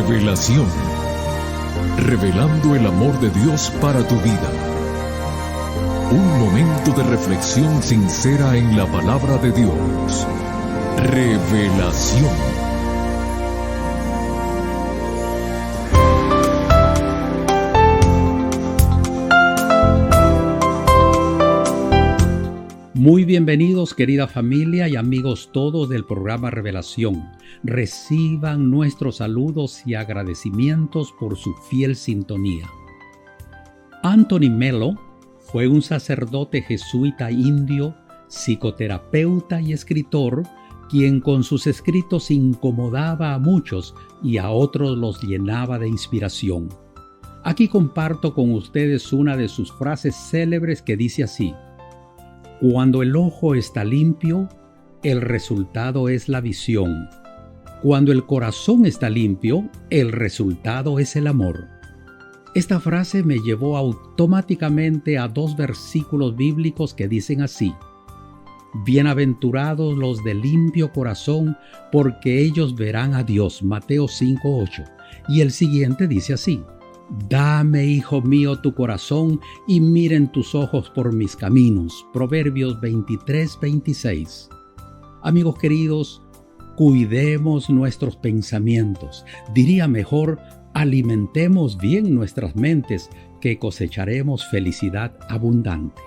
Revelación. Revelando el amor de Dios para tu vida. Un momento de reflexión sincera en la palabra de Dios. Revelación. Muy bienvenidos, querida familia y amigos todos del programa Revelación. Reciban nuestros saludos y agradecimientos por su fiel sintonía. Anthony Mello fue un sacerdote jesuita indio, psicoterapeuta y escritor, quien con sus escritos incomodaba a muchos y a otros los llenaba de inspiración. Aquí comparto con ustedes una de sus frases célebres que dice así: cuando el ojo está limpio, el resultado es la visión. Cuando el corazón está limpio, el resultado es el amor. Esta frase me llevó automáticamente a dos versículos bíblicos que dicen así: bienaventurados los de limpio corazón, porque ellos verán a Dios. Mateo 5:8. Y el siguiente dice así: dame, hijo mío, tu corazón y miren tus ojos por mis caminos. Proverbios 23:26. Amigos queridos, cuidemos nuestros pensamientos. Diría mejor, alimentemos bien nuestras mentes, que cosecharemos felicidad abundante.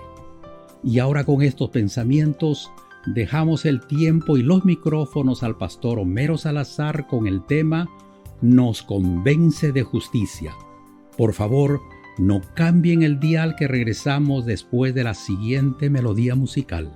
Y ahora con estos pensamientos, dejamos el tiempo y los micrófonos al pastor Homero Salazar con el tema Nos convence de justicia. Por favor, no cambien el dial, que regresamos después de la siguiente melodía musical.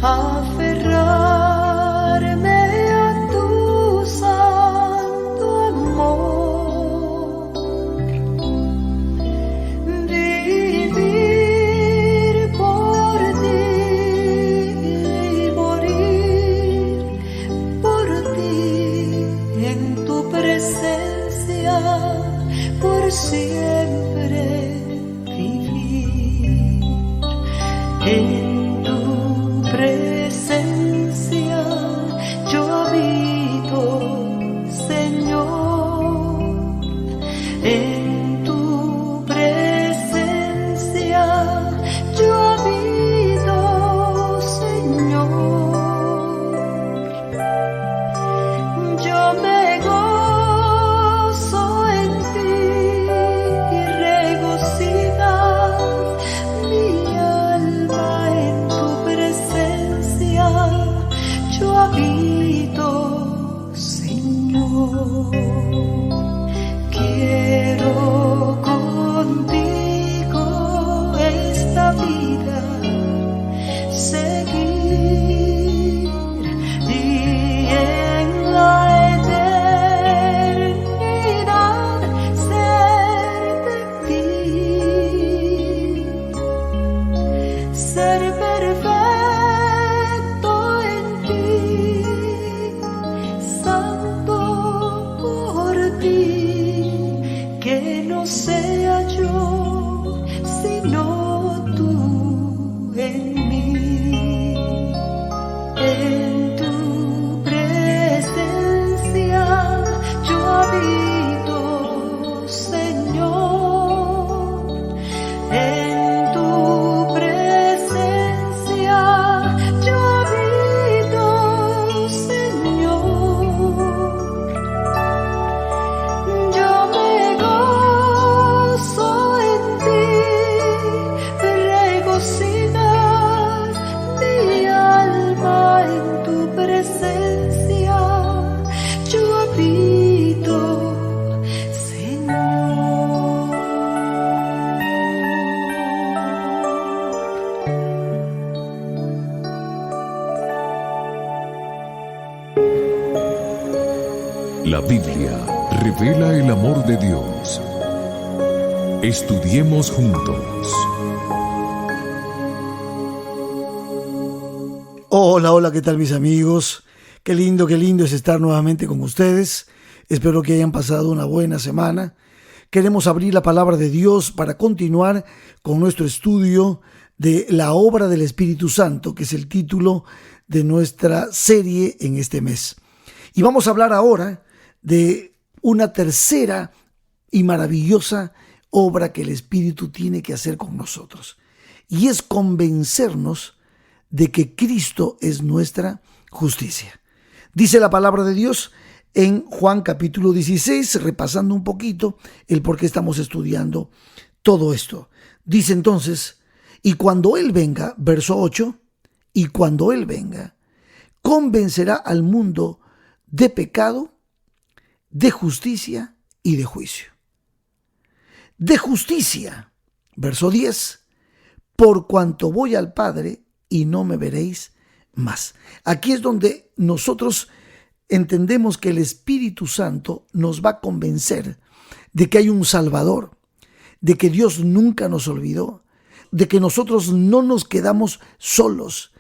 Aferrarme a tu santo amor, vivir por ti y morir por ti, en tu presencia por siempre vivir. En tu presencia yo habito, Señor. En tu presencia yo habito, Señor. Yo me gozo en ti y regocijo que no sea yo, sino tú en mí. En tu presencia yo habito, Señor. En tu presencia yo habito, Señor. Yo me gozo en ti, regocijas mi alma en tu presencia. Yo habito, Señor. La Biblia revela el amor de Dios. Estudiemos juntos. Hola, hola, ¿qué tal mis amigos? Qué lindo es estar nuevamente con ustedes. Espero que hayan pasado una buena semana. Queremos abrir la palabra de Dios para continuar con nuestro estudio de la obra del Espíritu Santo, que es el título de nuestra serie en este mes. Y vamos a hablar ahora de una tercera y maravillosa obra que el Espíritu tiene que hacer con nosotros. Y es convencernos de que Cristo es nuestra justicia. Dice la palabra de Dios en Juan capítulo 16, repasando un poquito el por qué estamos estudiando todo esto. Dice entonces, y cuando Él venga, verso 8, y cuando Él venga, convencerá al mundo de pecado, de justicia y de juicio. De justicia, verso 10, por cuanto voy al Padre y no me veréis más. Aquí es donde nosotros entendemos que el Espíritu Santo nos va a convencer de que hay un Salvador, de que Dios nunca nos olvidó, de que nosotros no nos quedamos solos,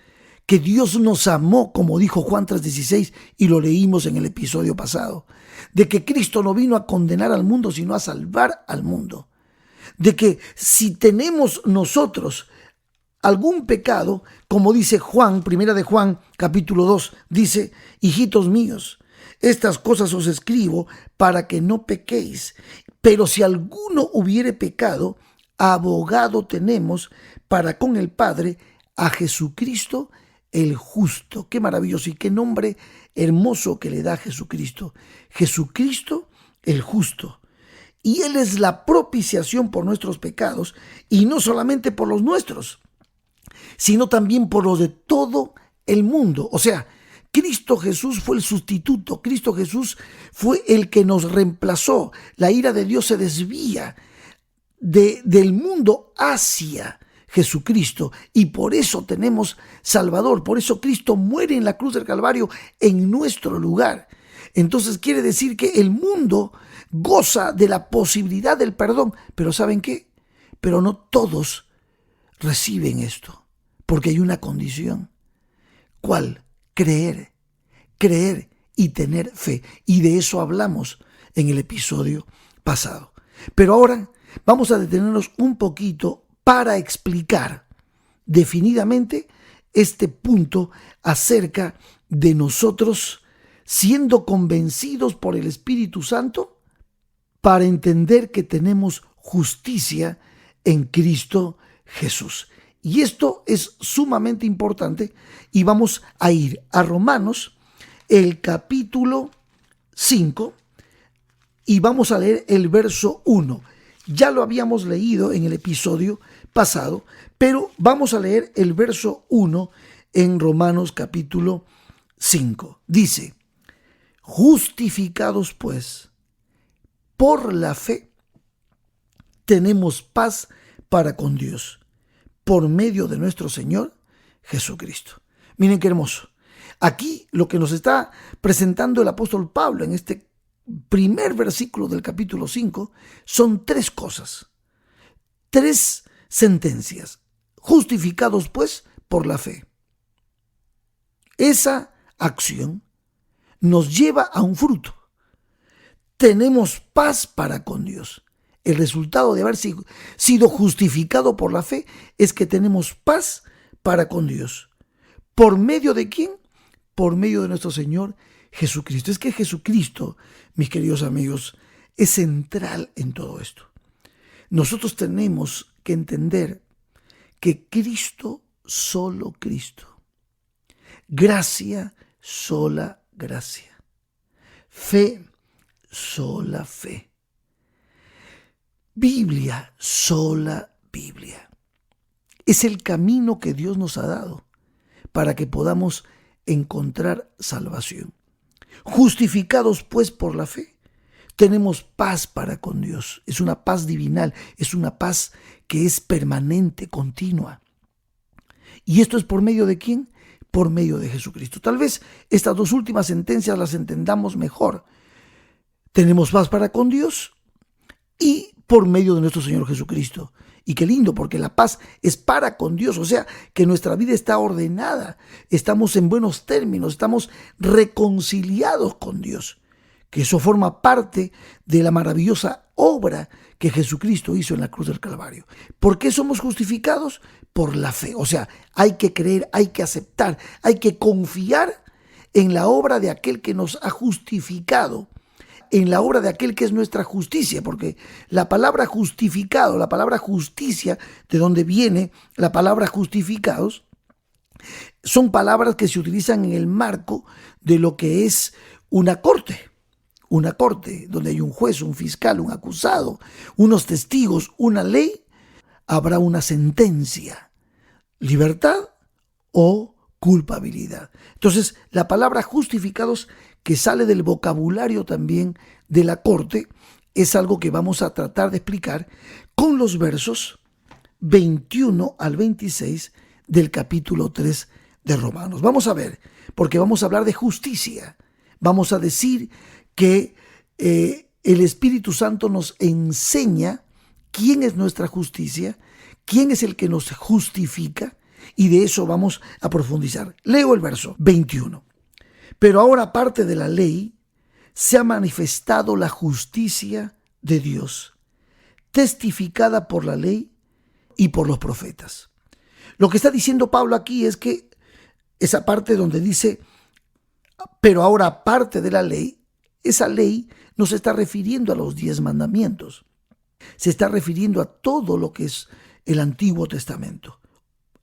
que Dios nos amó, como dijo Juan 3:16, y lo leímos en el episodio pasado, de que Cristo no vino a condenar al mundo, sino a salvar al mundo, de que si tenemos nosotros algún pecado, como dice Juan, primera de Juan, capítulo 2, dice, hijitos míos, estas cosas os escribo para que no pequéis, pero si alguno hubiere pecado, abogado tenemos para con el Padre, a Jesucristo el justo. Qué maravilloso y qué nombre hermoso que le da a Jesucristo. Jesucristo el justo. Y Él es la propiciación por nuestros pecados, y no solamente por los nuestros, sino también por los de todo el mundo. O sea, Cristo Jesús fue el sustituto. Cristo Jesús fue el que nos reemplazó. La ira de Dios se desvía del mundo hacia Jesucristo, y por eso tenemos Salvador. Por eso Cristo muere en la cruz del Calvario en nuestro lugar. Entonces quiere decir que el mundo goza de la posibilidad del perdón, pero ¿saben qué? Pero no todos reciben esto, porque hay una condición. ¿Cuál? Creer y tener fe. Y de eso hablamos en el episodio pasado. Pero ahora vamos a detenernos un poquito para explicar definidamente este punto acerca de nosotros siendo convencidos por el Espíritu Santo para entender que tenemos justicia en Cristo Jesús. Y esto es sumamente importante, y vamos a ir a Romanos, el capítulo 5, y vamos a leer el verso 1. Ya lo habíamos leído en el episodio pasado, pero vamos a leer el verso 1 en Romanos capítulo 5. Dice, justificados pues por la fe, tenemos paz para con Dios, por medio de nuestro Señor Jesucristo. Miren qué hermoso. Aquí lo que nos está presentando el apóstol Pablo en este primer versículo del capítulo 5 son tres cosas, tres sentencias. Justificados pues por la fe. Esa acción nos lleva a un fruto. Tenemos paz para con Dios. El resultado de haber sido justificado por la fe es que tenemos paz para con Dios. ¿Por medio de quién? Por medio de nuestro Señor Jesucristo. Es que Jesucristo, mis queridos amigos, es central en todo esto. Nosotros tenemos que entender que Cristo, solo Cristo. Gracia, sola gracia. Fe, sola fe. Biblia, sola Biblia. Es el camino que Dios nos ha dado para que podamos encontrar salvación. Justificados pues por la fe, tenemos paz para con Dios. Es una paz divinal, es una paz que es permanente, continua. ¿Y esto es por medio de quién? Por medio de Jesucristo. Tal vez estas dos últimas sentencias las entendamos mejor. Tenemos paz para con Dios y por medio de nuestro Señor Jesucristo. Y qué lindo, porque la paz es para con Dios, o sea, que nuestra vida está ordenada, estamos en buenos términos, estamos reconciliados con Dios, que eso forma parte de la maravillosa obra que Jesucristo hizo en la cruz del Calvario. ¿Por qué somos justificados? Por la fe, o sea, hay que creer, hay que aceptar, hay que confiar en la obra de aquel que nos ha justificado, en la obra de aquel que es nuestra justicia, porque la palabra justificado, la palabra justicia, de donde viene la palabra justificados, son palabras que se utilizan en el marco de lo que es una corte donde hay un juez, un fiscal, un acusado, unos testigos, una ley, habrá una sentencia, libertad o culpabilidad. Entonces, la palabra justificados, que sale del vocabulario también de la corte, es algo que vamos a tratar de explicar con los versos 21 al 26 del capítulo 3 de Romanos. Vamos a ver, porque vamos a hablar de justicia. Vamos a decir que el Espíritu Santo nos enseña quién es nuestra justicia, quién es el que nos justifica, y de eso vamos a profundizar. Leo el verso 21. Pero ahora, aparte de la ley, se ha manifestado la justicia de Dios, testificada por la ley y por los profetas. Lo que está diciendo Pablo aquí es que esa parte donde dice, pero ahora aparte de la ley, esa ley no se está refiriendo a los 10 mandamientos, se está refiriendo a todo lo que es el Antiguo Testamento.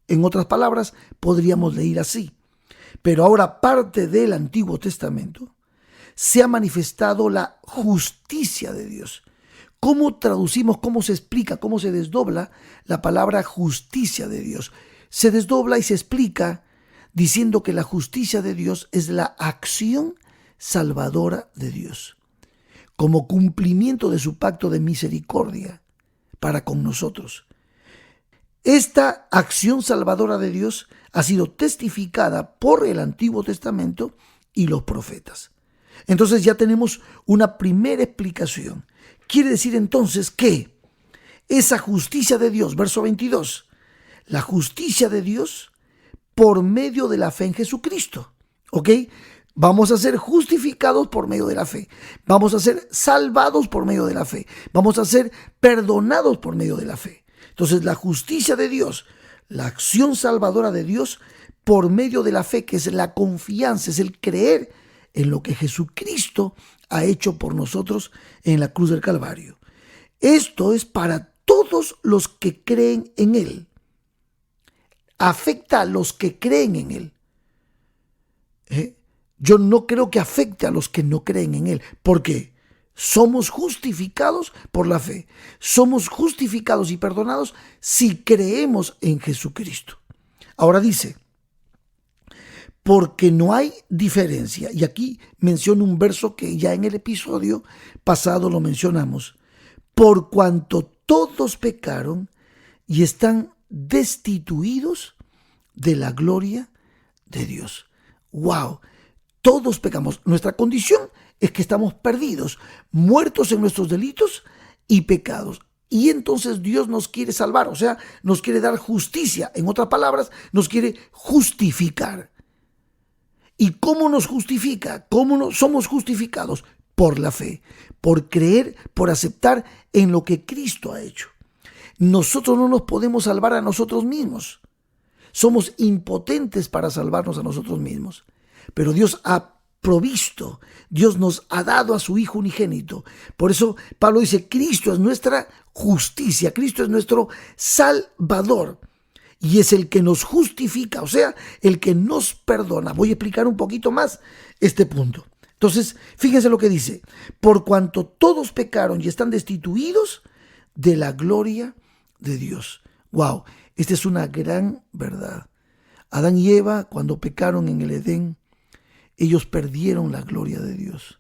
En otras palabras, podríamos leer así: pero ahora parte del Antiguo Testamento se ha manifestado la justicia de Dios. ¿Cómo traducimos, cómo se explica, cómo se desdobla la palabra justicia de Dios? Se desdobla y se explica diciendo que la justicia de Dios es la acción salvadora de Dios, como cumplimiento de su pacto de misericordia para con nosotros. Esta acción salvadora de Dios ha sido testificada por el Antiguo Testamento y los profetas. Entonces ya tenemos una primera explicación. Quiere decir entonces que esa justicia de Dios, verso 22, la justicia de Dios por medio de la fe en Jesucristo. ¿Ok? Vamos a ser justificados por medio de la fe. Vamos a ser salvados por medio de la fe. Vamos a ser perdonados por medio de la fe. Entonces la justicia de Dios, la acción salvadora de Dios por medio de la fe, que es la confianza, es el creer en lo que Jesucristo ha hecho por nosotros en la cruz del Calvario. Esto es para todos los que creen en Él. Afecta a los que creen en Él. Yo no creo que afecte a los que no creen en Él. ¿Por qué? Somos justificados por la fe. Somos justificados y perdonados si creemos en Jesucristo. Ahora dice, porque no hay diferencia. Y aquí menciono un verso que ya en el episodio pasado lo mencionamos. Por cuanto todos pecaron y están destituidos de la gloria de Dios. ¡Wow! Todos pecamos. Nuestra condición es que estamos perdidos, muertos en nuestros delitos y pecados. Y entonces Dios nos quiere salvar, o sea, nos quiere dar justicia. En otras palabras, nos quiere justificar. ¿Y cómo nos justifica? ¿Cómo somos justificados? por la fe, por creer, por aceptar en lo que Cristo ha hecho. Nosotros no nos podemos salvar a nosotros mismos. Somos impotentes para salvarnos a nosotros mismos. Pero Dios ha provisto, Dios nos ha dado a su Hijo unigénito. Por eso Pablo dice, Cristo es nuestra justicia, Cristo es nuestro Salvador. Y es el que nos justifica, o sea, el que nos perdona. Voy a explicar un poquito más este punto. Entonces, fíjense lo que dice. Por cuanto todos pecaron y están destituidos de la gloria de Dios. Wow, esta es una gran verdad. Adán y Eva, cuando pecaron en el Edén, ellos perdieron la gloria de Dios.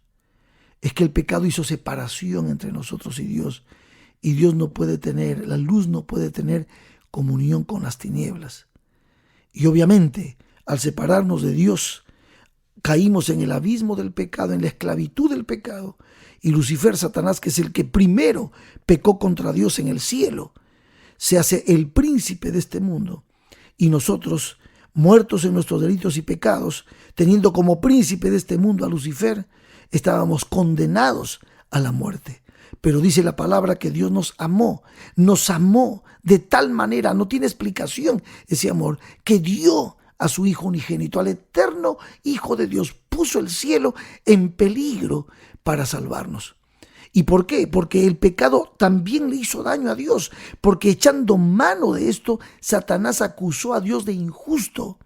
Es que el pecado hizo separación entre nosotros y Dios. Y Dios no puede tener, la luz no puede tener comunión con las tinieblas. Y obviamente, al separarnos de Dios, caímos en el abismo del pecado, en la esclavitud del pecado. Y Lucifer, Satanás, que es el que primero pecó contra Dios en el cielo, se hace el príncipe de este mundo. Y nosotros, muertos en nuestros delitos y pecados, teniendo como príncipe de este mundo a Lucifer, estábamos condenados a la muerte. Pero dice la palabra que Dios nos amó de tal manera, no tiene explicación ese amor, que dio a su Hijo unigénito, al eterno Hijo de Dios, puso el cielo en peligro para salvarnos. ¿Y por qué? Porque el pecado también le hizo daño a Dios, porque echando mano de esto, Satanás acusó a Dios de injusto.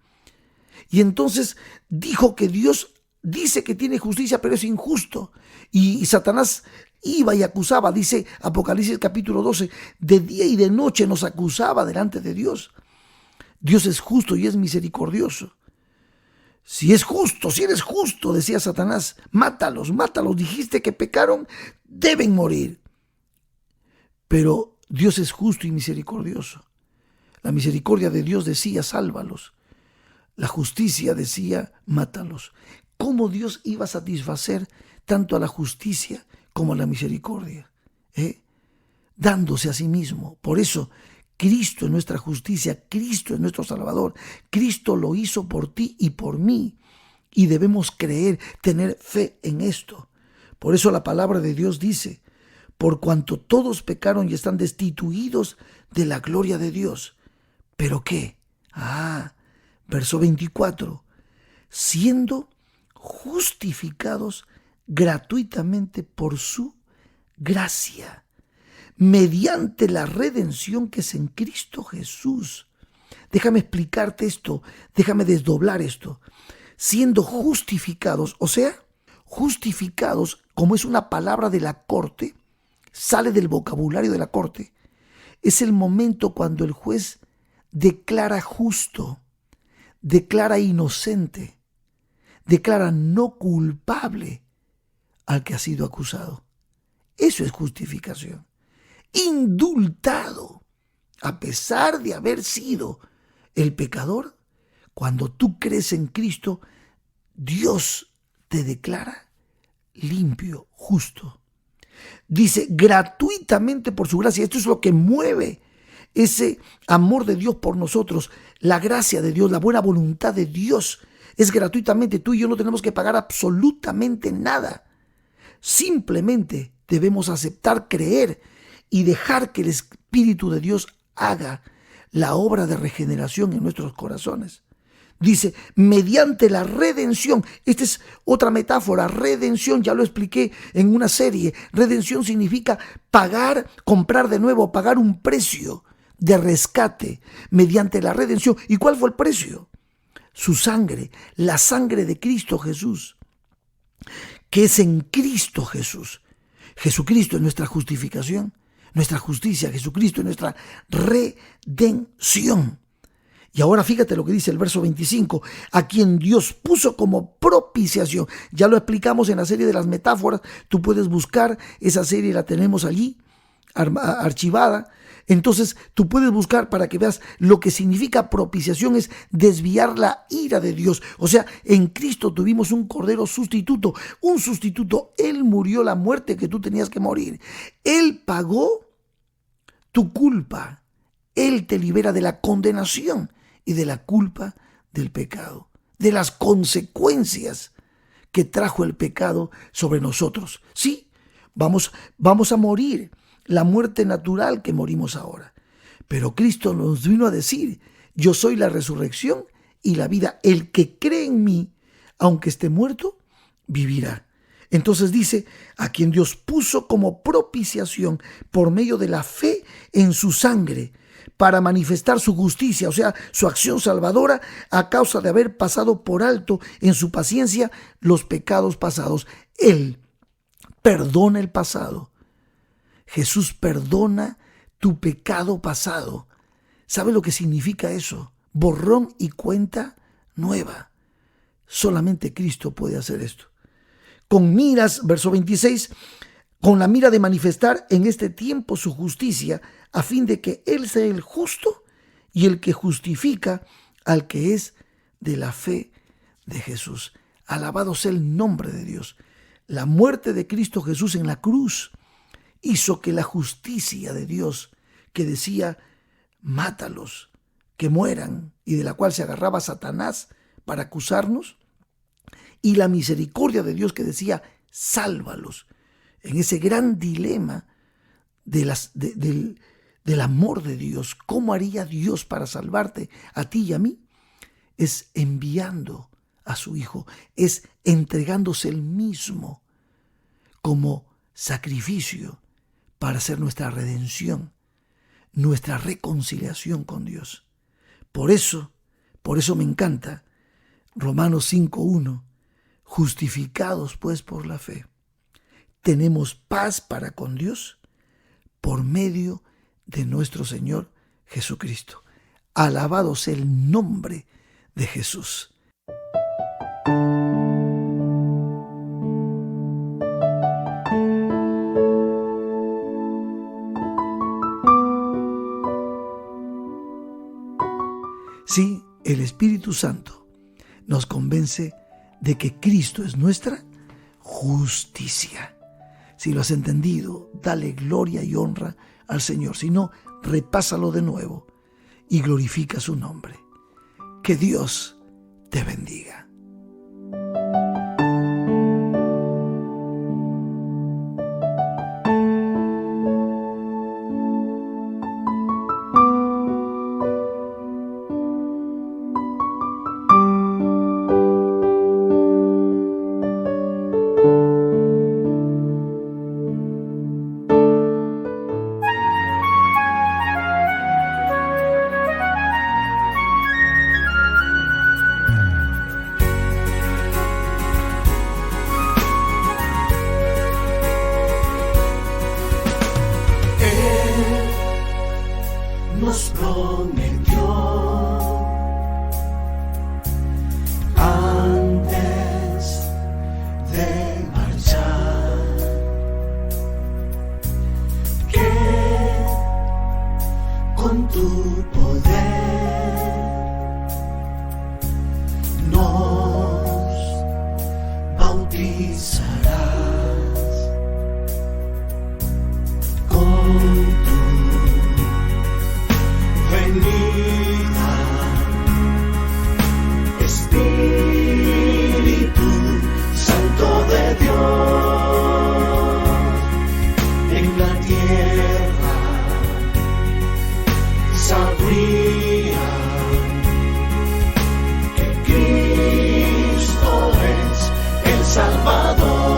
Y entonces dijo que Dios dice que tiene justicia, pero es injusto. Y Satanás iba y acusaba, dice Apocalipsis capítulo 12, de día y de noche nos acusaba delante de Dios. Dios es justo y es misericordioso. Si es justo, si eres justo, decía Satanás, mátalos, dijiste que pecaron, deben morir. Pero Dios es justo y misericordioso. La misericordia de Dios decía, sálvalos. La justicia decía, mátalos. ¿Cómo Dios iba a satisfacer tanto a la justicia como a la misericordia? Dándose a sí mismo. Por eso, Cristo es nuestra justicia, Cristo es nuestro Salvador. Cristo lo hizo por ti y por mí. Y debemos creer, tener fe en esto. Por eso la palabra de Dios dice, por cuanto todos pecaron y están destituidos de la gloria de Dios. ¿Pero qué? Verso 24. Siendo justificados gratuitamente por su gracia, mediante la redención que es en Cristo Jesús. Déjame explicarte esto, déjame desdoblar esto. Siendo justificados, o sea, justificados, como es una palabra de la corte, sale del vocabulario de la corte, es el momento cuando el juez declara justo, declara inocente, declara no culpable al que ha sido acusado. Eso es justificación. Indultado, a pesar de haber sido el pecador, cuando tú crees en Cristo, Dios te declara limpio, justo. Dice gratuitamente por su gracia. Esto es lo que mueve ese amor de Dios por nosotros, la gracia de Dios, la buena voluntad de Dios. Es gratuitamente, tú y yo no tenemos que pagar absolutamente nada. Simplemente debemos aceptar, creer y dejar que el Espíritu de Dios haga la obra de regeneración en nuestros corazones. Dice, mediante la redención. Esta es otra metáfora, redención, ya lo expliqué en una serie. Redención significa pagar, comprar de nuevo, pagar un precio de rescate mediante la redención. ¿Y cuál fue el precio? Su sangre, la sangre de Cristo Jesús, que es en Cristo Jesús. Jesucristo es nuestra justificación, nuestra justicia, Jesucristo es nuestra redención. Y ahora fíjate lo que dice el verso 25, a quien Dios puso como propiciación. Ya lo explicamos en la serie de las metáforas, tú puedes buscar esa serie, la tenemos allí archivada. Entonces tú puedes buscar para que veas lo que significa propiciación, es desviar la ira de Dios. O sea, en Cristo tuvimos un cordero sustituto, Él murió la muerte que tú tenías que morir. Él pagó tu culpa, Él te libera de la condenación y de la culpa del pecado, de las consecuencias que trajo el pecado sobre nosotros. Sí, vamos a morir la muerte natural que morimos ahora. Pero Cristo nos vino a decir: yo soy la resurrección y la vida. El que cree en mí, aunque esté muerto, vivirá. Entonces dice: a quien Dios puso como propiciación por medio de la fe en su sangre, para manifestar su justicia, o sea, su acción salvadora, a causa de haber pasado por alto en su paciencia los pecados pasados. Él perdona el pasado. Jesús perdona tu pecado pasado. ¿Sabe lo que significa eso? Borrón y cuenta nueva. Solamente Cristo puede hacer esto. Con miras, verso 26, con la mira de manifestar en este tiempo su justicia, a fin de que Él sea el justo y el que justifica al que es de la fe de Jesús. Alabado sea el nombre de Dios. La muerte de Cristo Jesús en la cruz hizo que la justicia de Dios, que decía: mátalos, que mueran, y de la cual se agarraba Satanás para acusarnos, y la misericordia de Dios, que decía: sálvalos, en ese gran dilema del amor de Dios. ¿Cómo haría Dios para salvarte a ti y a mí? Es enviando a su Hijo, es entregándose Él mismo como sacrificio para hacer nuestra redención, nuestra reconciliación con Dios. Por eso me encanta Romanos 5:1. Justificados pues por la fe, tenemos paz para con Dios por medio de nuestro Señor Jesucristo. Alabado sea el nombre de Jesús. Sí, el Espíritu Santo nos convence de que Cristo es nuestra justicia. Si lo has entendido, dale gloria y honra al Señor. Si no, repásalo de nuevo y glorifica su nombre. Que Dios te bendiga. Nos prometió antes de marchar que con tu poder nos bautizarás con tu venida, Espíritu Santo de Dios, en la tierra sabría que Cristo es el Salvador.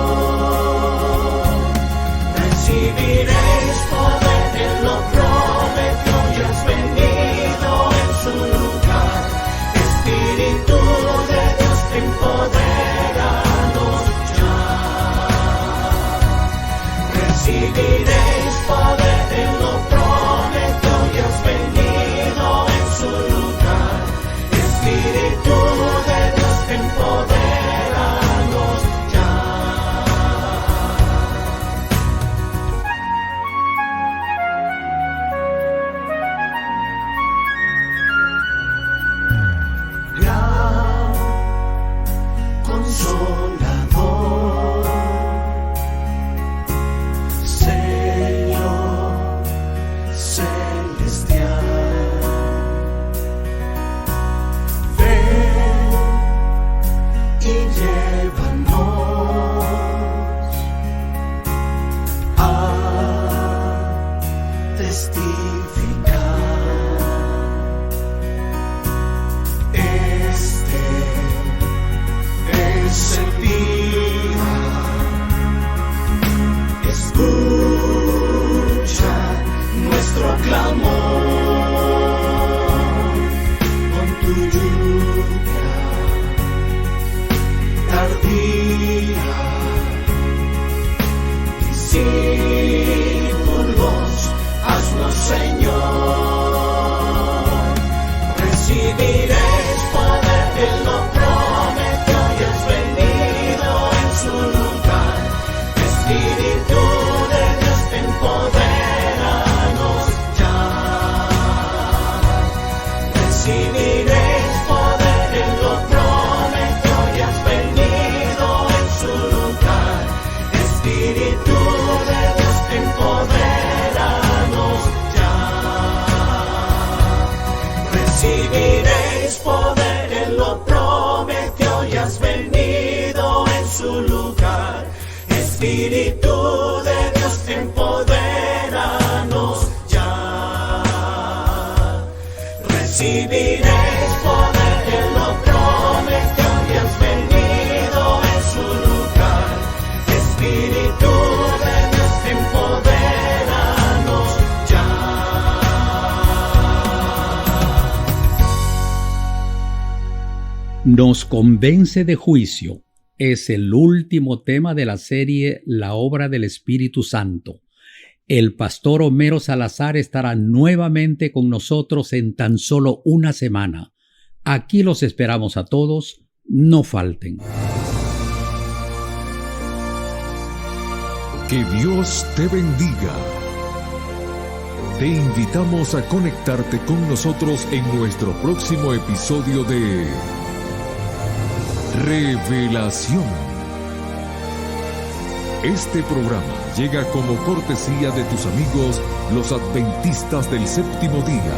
Recibiréis poder, Él lo prometió y has venido en su lugar. Espíritu de Dios, empodéranos ya. Recibiréis poder, Él lo prometió y has venido en su lugar. Espíritu de Dios, empodéranos ya. Gran Consolador, Señor celestial, ven y llévanos Este es el día. Escucha nuestro clamor con tu lluvia tardía y símbolos, haznos Señor. Recibiréis poder, Él lo prometió y has venido en su lugar. Espíritu de Dios, empodéranos ya. Recibiréis poder, Él lo prometió y has venido en su lugar. Espíritu de Dios, empodéranos ya. Recibiréis poder, Él lo prometió y has venido en su lugar. Espíritu de Dios, empodéranos ya. Recibiréis poder, Él lo prometió y has venido en su lugar. Espíritu de Dios, empodéranos ya. Nos convence de juicio. Es el último tema de la serie La obra del Espíritu Santo. El pastor Homero Salazar estará nuevamente con nosotros en tan solo una semana. Aquí los esperamos a todos. No falten. Que Dios te bendiga. Te invitamos a conectarte con nosotros en nuestro próximo episodio de Revelación. Este programa llega como cortesía de tus amigos los adventistas del séptimo día.